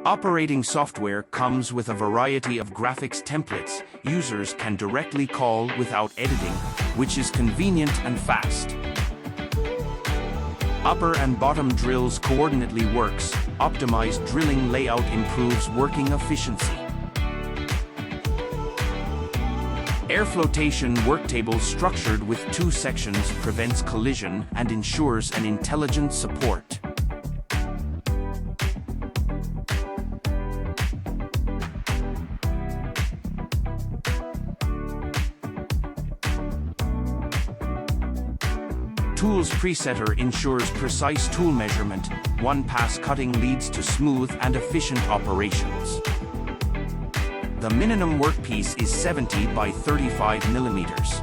Operating software comes with a variety of graphics templates users can directly call without editing, which is convenient and fast. Upper and bottom drills coordinately works. Optimized drilling layout improves working efficiency. Air flotation worktable structured with 2 sections prevents collision and ensures an intelligent support. Tools presetter ensures precise tool measurement. 1-pass cutting leads to smooth and efficient operations. The minimum workpiece is 70 by 35 millimeters.